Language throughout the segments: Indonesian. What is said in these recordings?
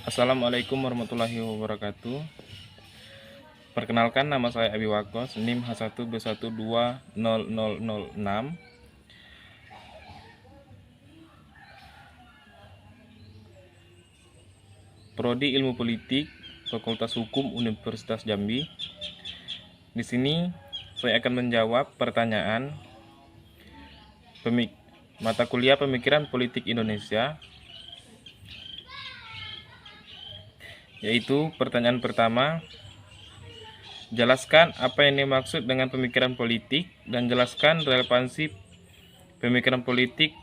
Assalamualaikum warahmatullahi wabarakatuh. Perkenalkan, nama saya Abi Wakos, NIM H1B1200006, Prodi Ilmu Politik, Fakultas Hukum Universitas Jambi. Di sini saya akan menjawab pertanyaan mata kuliah Pemikiran Politik Indonesia, yaitu pertanyaan pertama, jelaskan apa yang dimaksud dengan pemikiran politik dan jelaskan relevansi pemikiran politik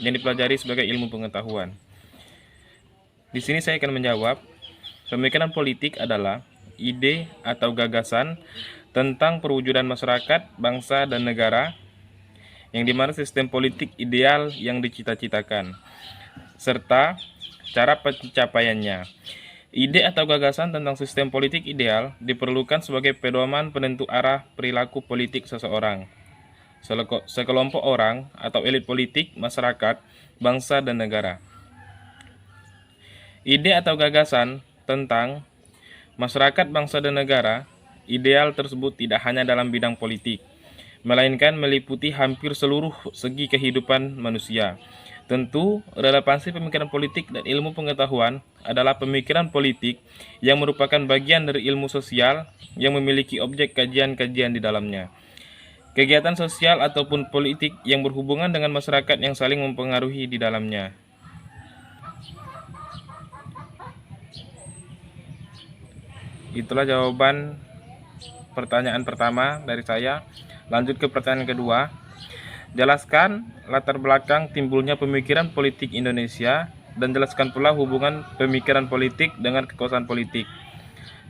yang dipelajari sebagai ilmu pengetahuan. Di sini saya akan menjawab, pemikiran politik adalah ide atau gagasan tentang perwujudan masyarakat, bangsa, dan negara, yang dimana sistem politik ideal yang dicita-citakan, serta cara pencapaiannya. Ide atau gagasan tentang sistem politik ideal diperlukan sebagai pedoman penentu arah perilaku politik seseorang, sekelompok orang, atau elit politik, masyarakat, bangsa, dan negara. Ide atau gagasan tentang masyarakat, bangsa, dan negara, ideal tersebut tidak hanya dalam bidang politik, melainkan meliputi hampir seluruh segi kehidupan manusia. Tentu, relevansi pemikiran politik dan ilmu pengetahuan adalah pemikiran politik yang merupakan bagian dari ilmu sosial yang memiliki objek kajian-kajian di dalamnya. Kegiatan sosial ataupun politik yang berhubungan dengan masyarakat yang saling mempengaruhi di dalamnya. Itulah jawaban pertanyaan pertama dari saya. Lanjut ke pertanyaan kedua. Jelaskan latar belakang timbulnya pemikiran politik Indonesia dan jelaskan pula hubungan pemikiran politik dengan kekuasaan politik.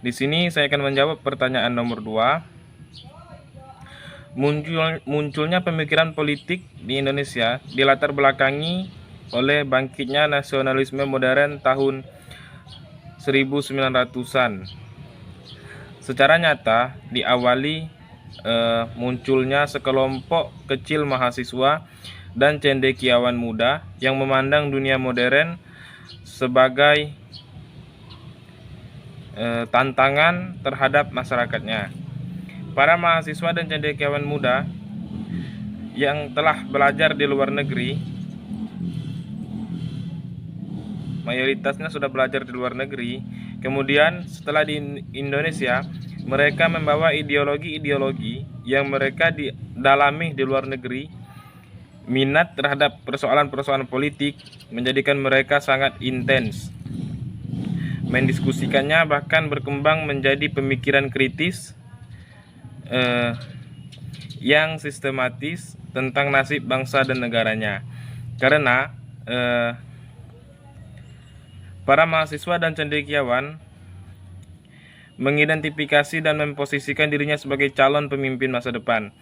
Di sini saya akan menjawab pertanyaan nomor 2. Munculnya pemikiran politik di Indonesia dilatar belakangi oleh bangkitnya nasionalisme modern tahun 1900-an. Secara nyata diawali munculnya sekelompok kecil mahasiswa dan cendekiawan muda yang memandang dunia modern sebagai tantangan terhadap masyarakatnya. Para mahasiswa dan cendekiawan muda yang telah belajar di luar negeri, mayoritasnya sudah belajar di luar negeri. Kemudian setelah di Indonesia, mereka membawa ideologi-ideologi yang mereka dalami di luar negeri. Minat terhadap persoalan-persoalan politik menjadikan mereka sangat intens mendiskusikannya, bahkan berkembang menjadi pemikiran kritis yang sistematis tentang nasib bangsa dan negaranya. Karena para mahasiswa dan cendekiawan mengidentifikasi dan memposisikan dirinya sebagai calon pemimpin masa depan.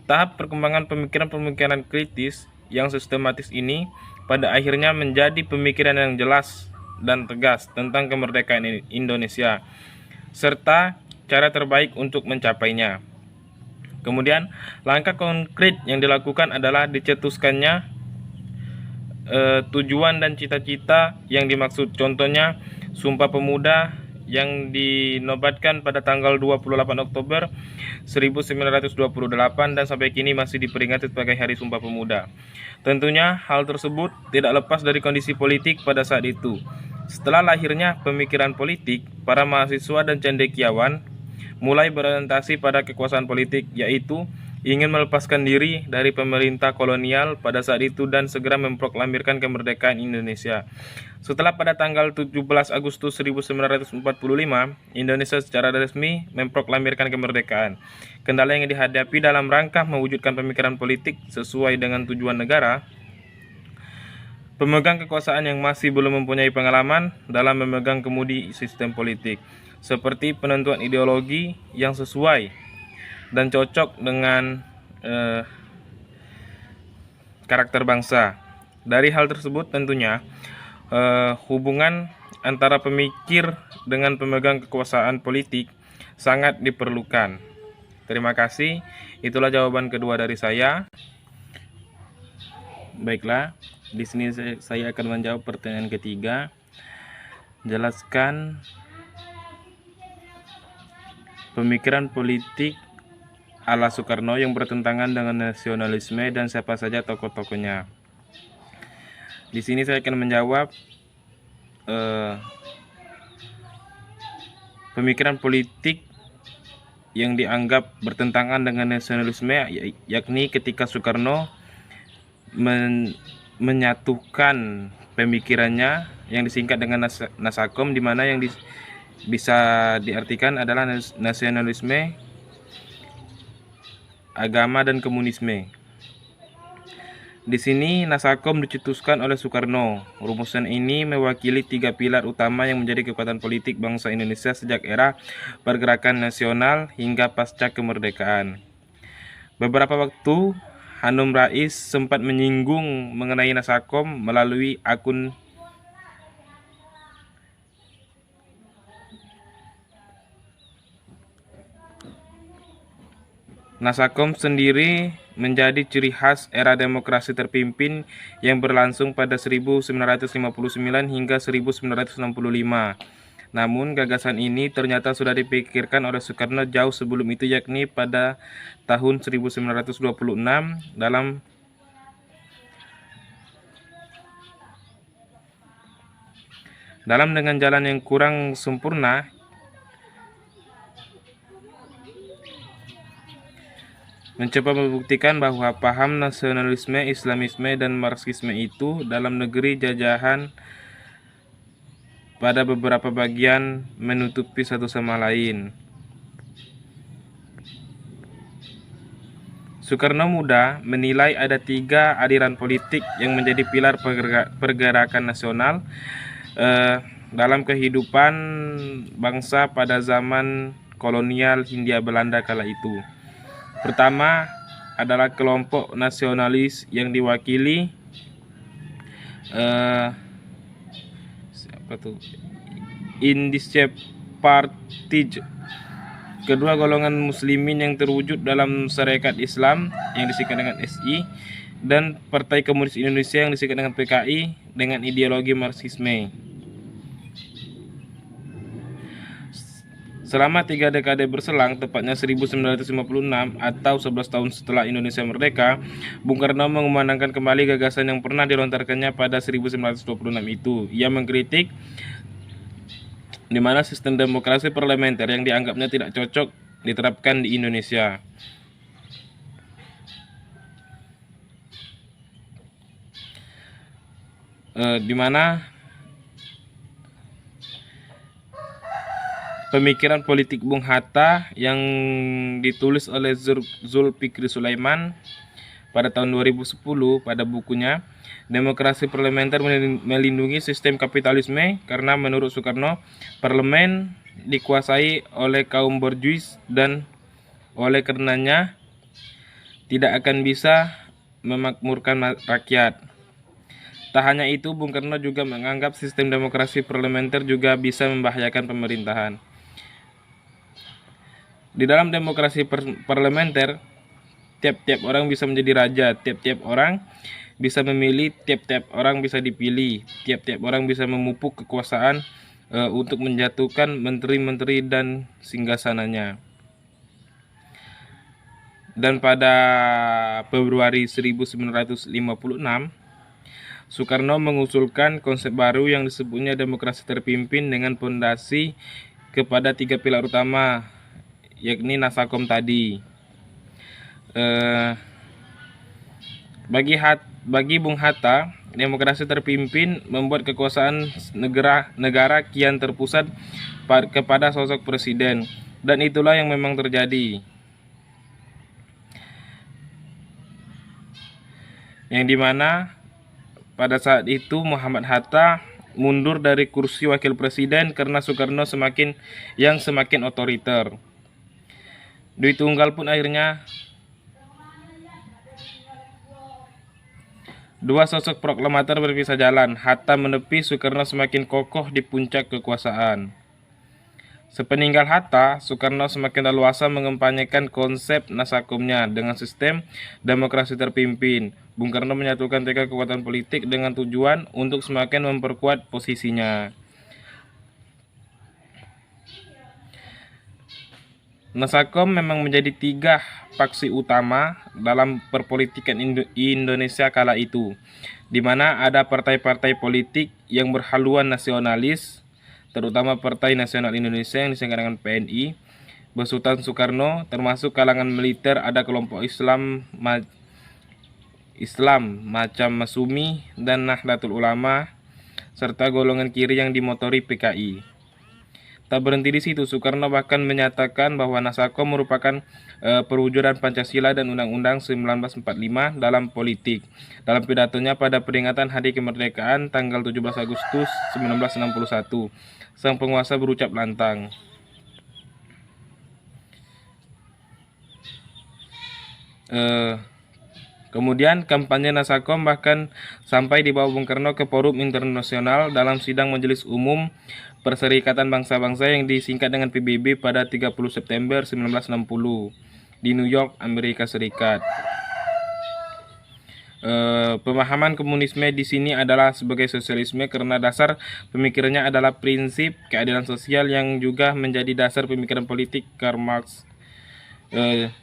Tahap perkembangan pemikiran-pemikiran kritis yang sistematis ini pada akhirnya menjadi pemikiran yang jelas dan tegas tentang kemerdekaan Indonesia, serta cara terbaik untuk mencapainya. Kemudian, langkah konkret yang dilakukan adalah dicetuskannya tujuan dan cita-cita yang dimaksud. Contohnya, Sumpah Pemuda yang dinobatkan pada tanggal 28 Oktober 1928 dan sampai kini masih diperingati sebagai Hari Sumpah Pemuda. Tentunya hal tersebut tidak lepas dari kondisi politik pada saat itu. Setelah lahirnya pemikiran politik, para mahasiswa dan cendekiawan mulai berorientasi pada kekuasaan politik, yaitu ingin melepaskan diri dari pemerintah kolonial pada saat itu dan segera memproklamirkan kemerdekaan Indonesia. Setelah pada tanggal 17 Agustus 1945, Indonesia secara resmi memproklamirkan kemerdekaan. Kendala yang dihadapi dalam rangka mewujudkan pemikiran politik sesuai dengan tujuan negara, pemegang kekuasaan yang masih belum mempunyai pengalaman dalam memegang kemudi sistem politik, seperti penentuan ideologi yang sesuai dan cocok dengan karakter bangsa. Dari hal tersebut tentunya hubungan antara pemikir dengan pemegang kekuasaan politik sangat diperlukan. Terima kasih. Itulah jawaban kedua dari saya. Baiklah, di sini saya akan menjawab pertanyaan ketiga. jelaskan pemikiran politik ala Soekarno yang bertentangan dengan nasionalisme dan siapa saja tokoh-tokohnya. Di sini saya akan menjawab pemikiran politik yang dianggap bertentangan dengan nasionalisme, yakni ketika Soekarno menyatukan pemikirannya yang disingkat dengan Nasakom, di mana yang bisa diartikan adalah nasionalisme, agama, dan komunisme. Di sini Nasakom dicetuskan oleh Soekarno. Rumusan ini mewakili 3 pilar utama yang menjadi kekuatan politik bangsa Indonesia sejak era pergerakan nasional hingga pasca kemerdekaan. Beberapa waktu Hanum Rais sempat menyinggung mengenai Nasakom melalui akun Nasakom sendiri menjadi ciri khas era demokrasi terpimpin yang berlangsung pada 1959 hingga 1965. Namun gagasan ini ternyata sudah dipikirkan oleh Soekarno jauh sebelum itu, yakni pada tahun 1926 dalam dengan jalan yang kurang sempurna mencoba membuktikan bahwa paham nasionalisme, Islamisme, dan Marxisme itu dalam negeri jajahan pada beberapa bagian menutupi satu sama lain. Soekarno Muda menilai ada 3 aliran politik yang menjadi pilar pergerakan nasional dalam kehidupan bangsa pada zaman kolonial Hindia Belanda kala itu. Pertama adalah kelompok nasionalis yang diwakili Indische-Partij. Kedua, golongan muslimin yang terwujud dalam Sarekat Islam yang disingkat dengan SI, dan Partai Komunis Indonesia yang disingkat dengan PKI dengan ideologi Marxisme. Selama 3 dekade berselang, tepatnya 1956 atau 11 tahun setelah Indonesia merdeka, Bung Karno mengumandangkan kembali gagasan yang pernah dilontarkannya pada 1926 itu. Ia mengkritik di mana sistem demokrasi parlementer yang dianggapnya tidak cocok diterapkan di Indonesia. Di mana pemikiran politik Bung Hatta yang ditulis oleh Zulfikri Sulaiman pada tahun 2010 pada bukunya Demokrasi Parlementer Melindungi Sistem Kapitalisme, karena menurut Soekarno parlemen dikuasai oleh kaum borjuis dan oleh karenanya tidak akan bisa memakmurkan rakyat. Tak hanya itu, Bung Karno juga menganggap sistem demokrasi parlementer juga bisa membahayakan pemerintahan. Di dalam demokrasi parlementer, tiap-tiap orang bisa menjadi raja, tiap-tiap orang bisa memilih, tiap-tiap orang bisa dipilih, tiap-tiap orang bisa memupuk kekuasaan untuk menjatuhkan menteri-menteri dan singgasananya. Dan pada Februari 1956, Soekarno mengusulkan konsep baru yang disebutnya demokrasi terpimpin dengan fondasi kepada 3 pilar utama, yakni Nasakom tadi. Bagi Bung Hatta, demokrasi terpimpin membuat kekuasaan negara kian terpusat kepada sosok presiden, dan itulah yang memang terjadi. Yang dimana pada saat itu Muhammad Hatta mundur dari kursi wakil presiden karena Soekarno semakin otoriter. Dwi Tunggal pun akhirnya dua sosok proklamator berpisah jalan. Hatta menepi, Soekarno semakin kokoh di puncak kekuasaan. Sepeninggal Hatta, Soekarno semakin leluasa mengempanyekan konsep Nasakomnya dengan sistem demokrasi terpimpin. Bung Karno menyatukan tiga kekuatan politik dengan tujuan untuk semakin memperkuat posisinya. Nasakom memang menjadi tiga faksi utama dalam perpolitikan Indonesia kala itu, di mana ada partai-partai politik yang berhaluan nasionalis, terutama Partai Nasional Indonesia yang disingkat dengan PNI, besutan Soekarno, termasuk kalangan militer ada kelompok Islam macam Masumi dan Nahdlatul Ulama, serta golongan kiri yang dimotori PKI. Tak berhenti di situ, Soekarno bahkan menyatakan bahwa Nasakom merupakan perwujudan Pancasila dan Undang-Undang 1945 dalam politik. Dalam pidatonya pada peringatan Hari Kemerdekaan tanggal 17 Agustus 1961, sang penguasa berucap lantang, kemudian kampanye Nasakom bahkan sampai dibawa Bung Karno ke forum internasional dalam sidang Majelis Umum Perserikatan Bangsa-Bangsa yang disingkat dengan PBB pada 30 September 1960 di New York, Amerika Serikat. Pemahaman komunisme di sini adalah sebagai sosialisme karena dasar pemikirannya adalah prinsip keadilan sosial yang juga menjadi dasar pemikiran politik Karl Marx.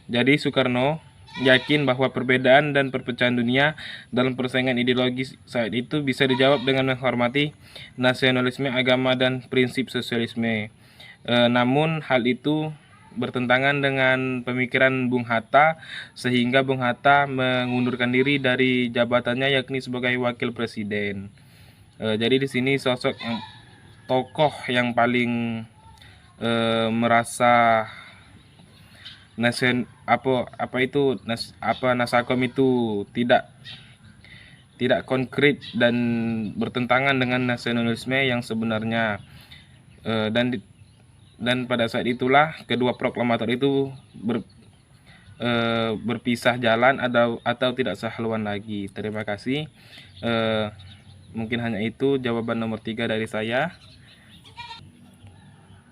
Jadi Soekarno yakin bahwa perbedaan dan perpecahan dunia dalam persaingan ideologis saat itu bisa dijawab dengan menghormati nasionalisme agama dan prinsip sosialisme. Namun hal itu bertentangan dengan pemikiran Bung Hatta, sehingga Bung Hatta mengundurkan diri dari jabatannya yakni sebagai wakil presiden. Jadi di sini sosok tokoh yang paling merasa Nasakom itu tidak konkret dan bertentangan dengan nasionalisme yang sebenarnya, dan pada saat itulah kedua proklamator itu berpisah jalan atau tidak sehaluan lagi. Terima kasih. Mungkin hanya itu jawaban nomor 3 dari saya.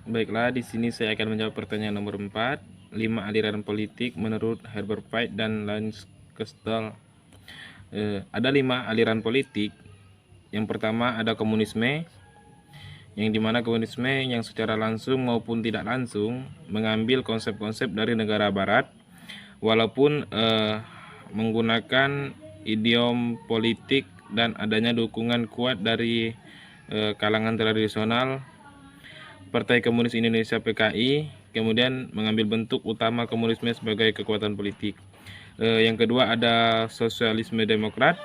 Baiklah, di sini saya akan menjawab pertanyaan nomor 4. 5 aliran politik menurut Herbert Pike dan Lance Kestel. Ada 5 aliran politik. Yang pertama ada komunisme, yang dimana komunisme yang secara langsung maupun tidak langsung mengambil konsep-konsep dari negara barat, walaupun menggunakan idiom politik dan adanya dukungan kuat dari kalangan tradisional Partai Komunis Indonesia PKI, kemudian mengambil bentuk utama komunisme sebagai kekuatan politik. Yang kedua ada sosialisme demokrat.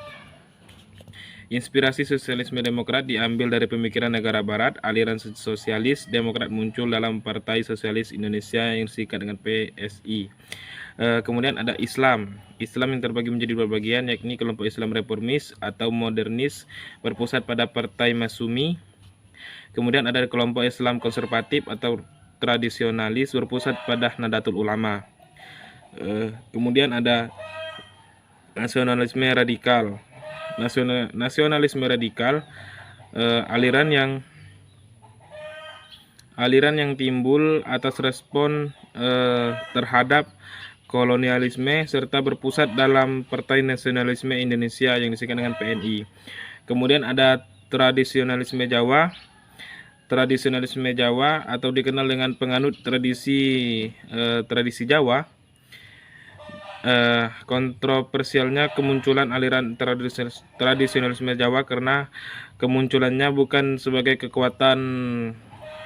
Inspirasi sosialisme demokrat diambil dari pemikiran negara barat. Aliran sosialis demokrat muncul dalam Partai Sosialis Indonesia yang disingkat dengan PSI. Kemudian ada Islam. Islam yang terbagi menjadi dua bagian, yakni kelompok Islam reformis atau modernis berpusat pada Partai Masumi. Kemudian ada kelompok Islam konservatif atau tradisionalis berpusat pada Nahdlatul Ulama. Kemudian ada nasionalisme radikal. Nasionalisme radikal aliran yang timbul atas respon terhadap kolonialisme serta berpusat dalam Partai Nasionalisme Indonesia yang disingkat dengan PNI. Kemudian ada tradisionalisme Jawa. Tradisionalisme Jawa atau dikenal dengan penganut tradisi Jawa. Kontroversialnya kemunculan aliran tradisionalisme Jawa karena kemunculannya bukan sebagai kekuatan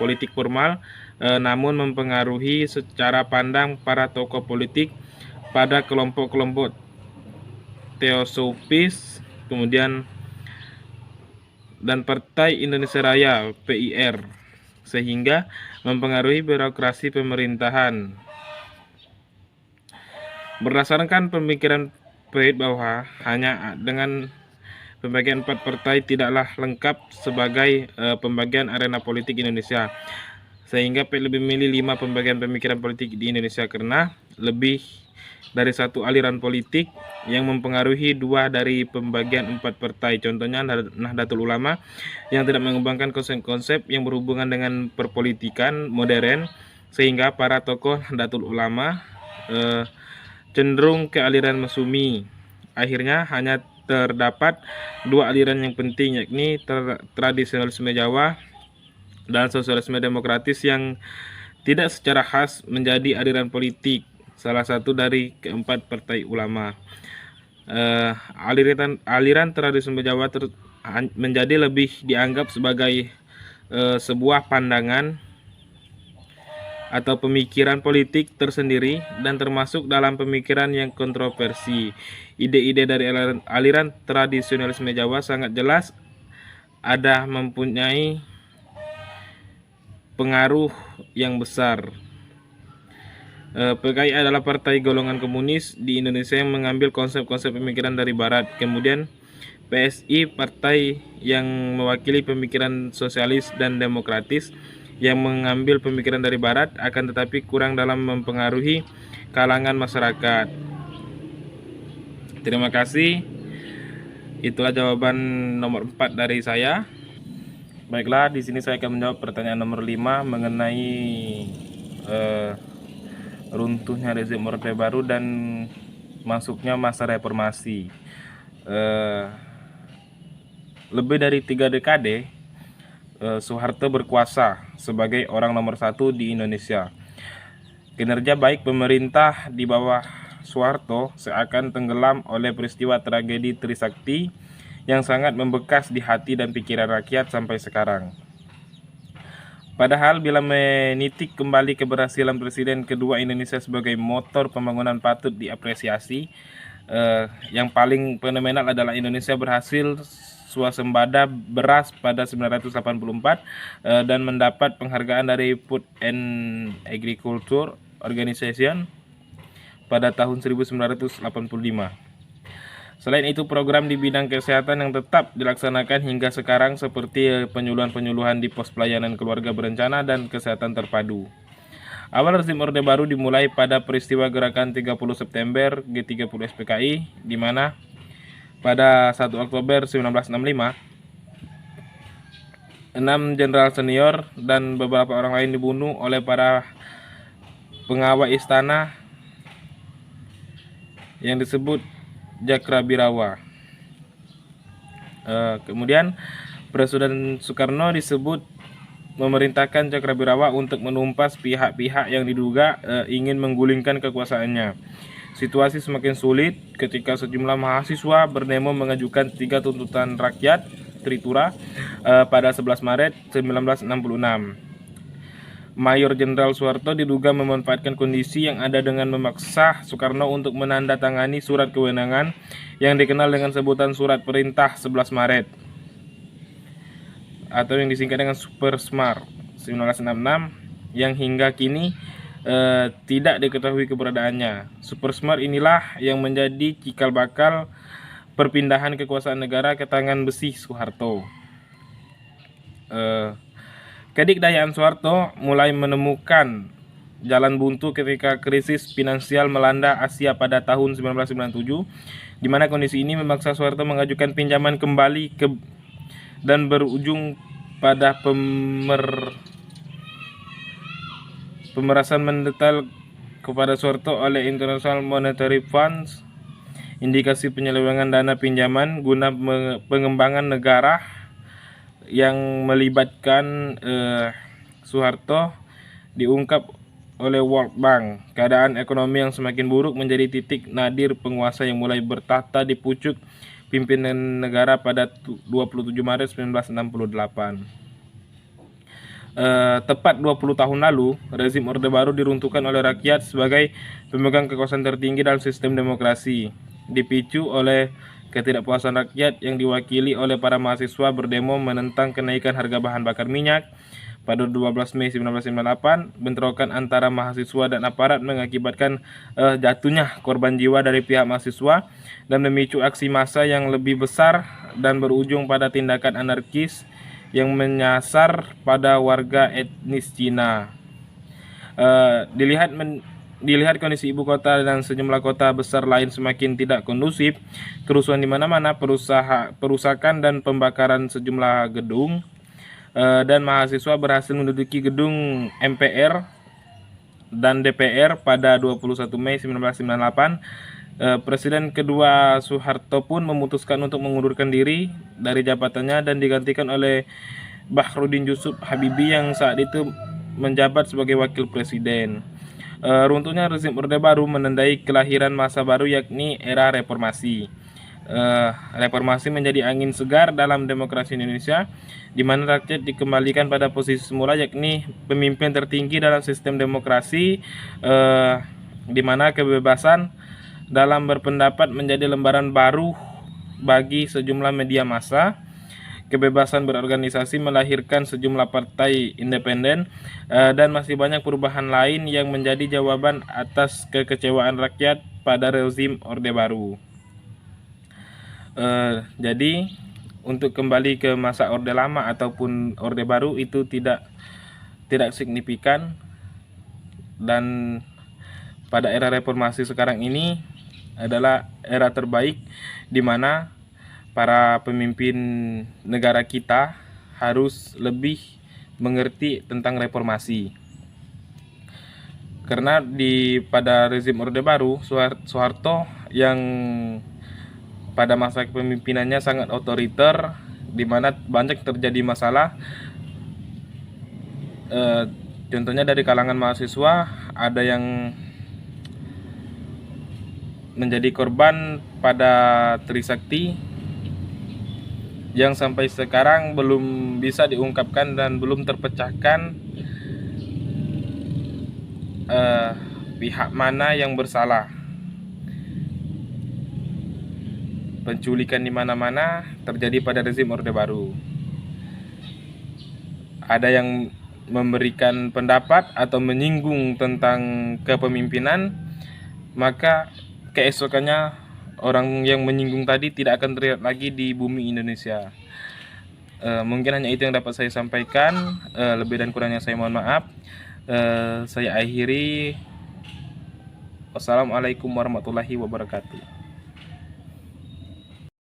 politik formal, namun mempengaruhi secara pandang para tokoh politik pada kelompok-kelompok teosofis, kemudian dan Partai Indonesia Raya PIR, sehingga mempengaruhi birokrasi pemerintahan. Berdasarkan pemikiran Page bahwa hanya dengan pembagian 4 partai tidaklah lengkap sebagai pembagian arena politik Indonesia, sehingga Page lebih memilih 5 pembagian pemikiran politik di Indonesia karena lebih dari satu aliran politik yang mempengaruhi 2 dari pembagian 4 partai. Contohnya Nahdlatul Ulama yang tidak mengembangkan konsep-konsep yang berhubungan dengan perpolitikan modern, sehingga para tokoh Nahdlatul Ulama cenderung ke aliran Masumi. Akhirnya hanya terdapat 2 aliran yang penting, yakni tradisionalisme Jawa dan sosialisme demokratis yang tidak secara khas menjadi aliran politik, salah satu dari keempat partai ulama. Aliran terorisme Jawa menjadi lebih dianggap sebagai sebuah pandangan atau pemikiran politik tersendiri dan termasuk dalam pemikiran yang kontroversi. Ide-ide dari aliran tradisionalisme Jawa sangat jelas ada mempunyai pengaruh yang besar. PKI adalah partai golongan komunis di Indonesia yang mengambil konsep-konsep pemikiran dari Barat. Kemudian PSI, partai yang mewakili pemikiran sosialis dan demokratis yang mengambil pemikiran dari Barat, akan tetapi kurang dalam mempengaruhi kalangan masyarakat. Terima kasih. Itulah jawaban nomor 4 dari saya. Baiklah, di sini saya akan menjawab pertanyaan nomor 5 mengenai runtuhnya rezim Orde Baru dan masuknya masa reformasi. Lebih dari 3 dekade Soeharto berkuasa sebagai orang nomor 1 di Indonesia. Kinerja baik pemerintah di bawah Soeharto seakan tenggelam oleh peristiwa tragedi Trisakti yang sangat membekas di hati dan pikiran rakyat sampai sekarang. Padahal bila menitik kembali keberhasilan Presiden kedua Indonesia sebagai motor pembangunan patut diapresiasi. Yang paling fenomenal adalah Indonesia berhasil swasembada beras pada 1984 dan mendapat penghargaan dari Food and Agriculture Organization pada tahun 1985. Selain itu, program di bidang kesehatan yang tetap dilaksanakan hingga sekarang seperti penyuluhan-penyuluhan di pos pelayanan keluarga berencana dan kesehatan terpadu. Awal rezim Orde Baru dimulai pada peristiwa gerakan 30 September G30 SPKI, di mana pada 1 Oktober 1965, 6 jenderal senior dan beberapa orang lain dibunuh oleh para pengawal istana yang disebut Jakrabirawa. Kemudian Presiden Soekarno disebut memerintahkan Cakrabirawa untuk menumpas pihak-pihak yang diduga ingin menggulingkan kekuasaannya. Situasi semakin sulit ketika sejumlah mahasiswa berdemo mengajukan 3 tuntutan rakyat Tritura pada 11 Maret 1966. Mayor Jenderal Soeharto diduga memanfaatkan kondisi yang ada dengan memaksa Soekarno untuk menandatangani surat kewenangan yang dikenal dengan sebutan Surat Perintah 11 Maret atau yang disingkat dengan Supersmar 1966 yang hingga kini tidak diketahui keberadaannya. Supersmar inilah yang menjadi cikal bakal perpindahan kekuasaan negara ke tangan besi Soeharto. Kedikdayaan Soeharto mulai menemukan jalan buntu ketika krisis finansial melanda Asia pada tahun 1997, di mana kondisi ini memaksa Soeharto mengajukan pinjaman kembali dan berujung pada pemerasan mendetail kepada Soeharto oleh International Monetary Funds, indikasi penyelewengan dana pinjaman guna pengembangan negara yang melibatkan Soeharto diungkap oleh World Bank. Keadaan ekonomi yang semakin buruk menjadi titik nadir penguasa yang mulai bertahta di pucuk pimpinan negara pada 27 Maret 1968. Tepat 20 tahun lalu, rezim Orde Baru diruntuhkan oleh rakyat sebagai pemegang kekuasaan tertinggi dalam sistem demokrasi, dipicu oleh ketidakpuasan rakyat yang diwakili oleh para mahasiswa berdemo menentang kenaikan harga bahan bakar minyak. Pada 12 Mei 1998, bentrokan antara mahasiswa dan aparat mengakibatkan jatuhnya korban jiwa dari pihak mahasiswa dan memicu aksi massa yang lebih besar dan berujung pada tindakan anarkis yang menyasar pada warga etnis Cina. Dilihat kondisi ibu kota dan sejumlah kota besar lain semakin tidak kondusif, kerusuhan di mana-mana, perusakan dan pembakaran sejumlah gedung, dan mahasiswa berhasil menduduki gedung MPR dan DPR pada 21 Mei 1998. Presiden kedua Soeharto pun memutuskan untuk mengundurkan diri dari jabatannya dan digantikan oleh Bahrudin Yusuf Habibie yang saat itu menjabat sebagai wakil presiden. Runtuhnya rezim Orde Baru menandai kelahiran masa baru, yakni era reformasi. Reformasi menjadi angin segar dalam demokrasi Indonesia, di mana rakyat dikembalikan pada posisi semula, yakni pemimpin tertinggi dalam sistem demokrasi, di mana kebebasan dalam berpendapat menjadi lembaran baru bagi sejumlah media massa. Kebebasan berorganisasi melahirkan sejumlah partai independen, dan masih banyak perubahan lain yang menjadi jawaban atas kekecewaan rakyat pada rezim Orde Baru. Jadi untuk kembali ke masa Orde Lama ataupun Orde Baru itu tidak signifikan, dan pada era reformasi sekarang ini adalah era terbaik di mana para pemimpin negara kita harus lebih mengerti tentang reformasi. Karena pada rezim Orde Baru, Soeharto yang pada masa kepemimpinannya sangat otoriter, di mana banyak terjadi masalah. Contohnya dari kalangan mahasiswa ada yang menjadi korban pada Trisakti yang sampai sekarang belum bisa diungkapkan dan belum terpecahkan pihak mana yang bersalah. Penculikan di mana-mana terjadi pada rezim Orde Baru. Ada yang memberikan pendapat atau menyinggung tentang kepemimpinan, maka keesokannya orang yang menyinggung tadi tidak akan terlihat lagi di bumi Indonesia. Mungkin hanya itu yang dapat saya sampaikan. Lebih dan kurangnya saya mohon maaf. Saya akhiri. Wassalamualaikum warahmatullahi wabarakatuh.